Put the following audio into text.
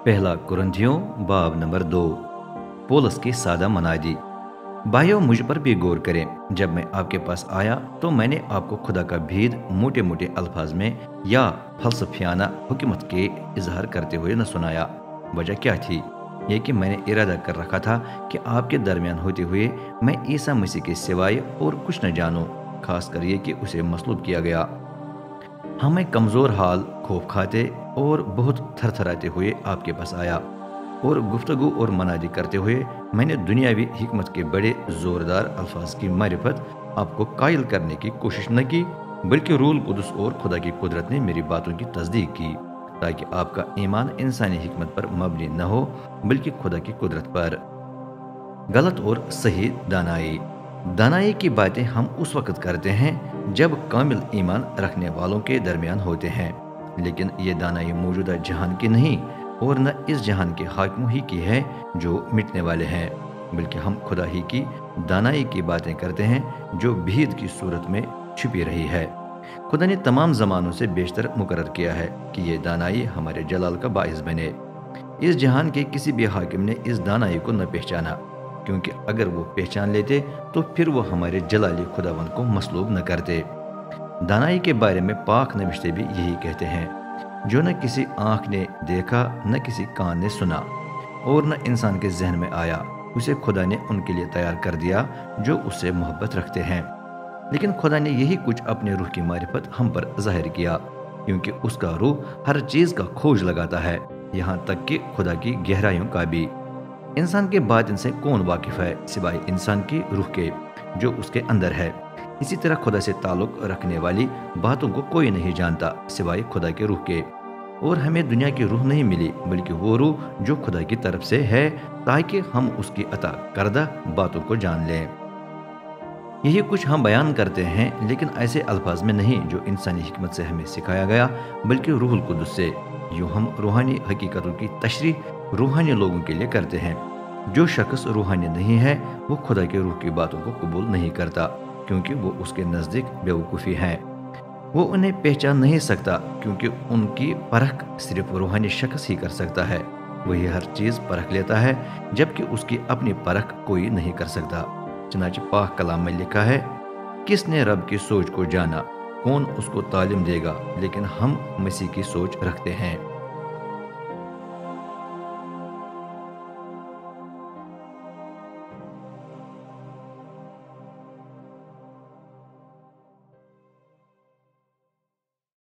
पहला कुरिन्थियों बाब नंबर 2। पौलुस की सादा मनादी। भाइयों, मुझ पर भी गौर करें। जब मैं आपके पास आया तो मैंने आपको खुदा का भेद मोटे मोटे अल्फाज में या फलसफियाना हुकूमत के इजहार करते हुए न सुनाया। वजह क्या थी? ये कि मैंने इरादा कर रखा था कि आपके दरमियान होते हुए मैं ईसा मसीह के सिवाय और कुछ न जानूं, खास कर ये कि उसे मसलूब किया गया। हमें कमज़ोर हाल, खौफ खाते और बहुत थरथराते हुए आपके पास आया और गुफ्तगू और मनादी करते हुए मैंने दुनियावी हिकमत के बड़े ज़ोरदार अल्फाज की मारिफत आपको कायल करने की कोशिश न की, बल्कि रूल कुदस और खुदा की कुदरत ने मेरी बातों की तस्दीक की, ताकि आपका ईमान इंसानी हिकमत पर मबनी न हो बल्कि खुदा की कुदरत पर। गलत और सही दानाई। दानाई की बातें हम उस वक्त करते हैं जब कामिल ईमान रखने वालों के दरमियान होते हैं, लेकिन ये दानाई मौजूदा जहान की नहीं और न इस जहान के हाकिमों ही की है जो मिटने वाले हैं, बल्कि हम खुदा ही की दानाई की बातें करते हैं जो भीद की सूरत में छुपी रही है। खुदा ने तमाम ज़मानों से बेशतर मुकर्रर किया है कि ये दानाई हमारे जलाल का बाइस बने। इस जहान के किसी भी हाकिम ने इस दानाई को न पहचाना, क्योंकि अगर वो पहचान लेते तो फिर वो हमारे जलाली खुदावन को मसलूब न करते। दानाई के बारे में पाक नबिश्ते भी यही कहते हैं, जो न किसी आँख ने देखा, न किसी कान ने सुना और न इंसान के जहन में आया, उसे खुदा ने उनके लिए तैयार कर दिया जो उससे मोहब्बत रखते हैं। लेकिन खुदा ने यही कुछ अपने रूह की मारिफत हम पर ज़ाहिर किया, क्योंकि उसका रूह हर चीज़ का खोज लगाता है, यहाँ तक कि खुदा की गहराइयों का भी। इंसान के बातिन से कौन वाकिफ है सिवाय इंसान की रूह के जो उसके अंदर है। इसी तरह खुदा से ताल्लुक़ रखने वाली बातों को कोई नहीं जानता सिवाय खुदा के रूह के। और हमें दुनिया की रूह नहीं मिली, बल्कि वो रूह जो खुदा की तरफ से है, ताकि हम उसकी अता करदा बातों को जान लें। यही कुछ हम बयान करते हैं, लेकिन ऐसे अल्फाज में नहीं जो इंसानी हिकमत से हमें सिखाया गया, बल्कि रूहुल कुदस से। यूँ हम रूहानी हकीकतों की तशरीह रूहानी लोगों के लिए करते हैं। जो शख्स रूहानी नहीं है वो खुदा के रूह की बातों को कबूल नहीं करता, क्योंकि वो उसके नज़दीक बेवकूफ़ी हैं। वो उन्हें पहचान नहीं सकता, क्योंकि उनकी परख सिर्फ रूहानी शख्स ही कर सकता है। वही हर चीज़ परख लेता है, जबकि उसकी अपनी परख कोई नहीं कर सकता। चनाचे पाक कलाम में लिखा है, किसने रब की सोच को जाना, कौन उसको तालीम देगा, लेकिन हम मसीह की सोच रखते हैं।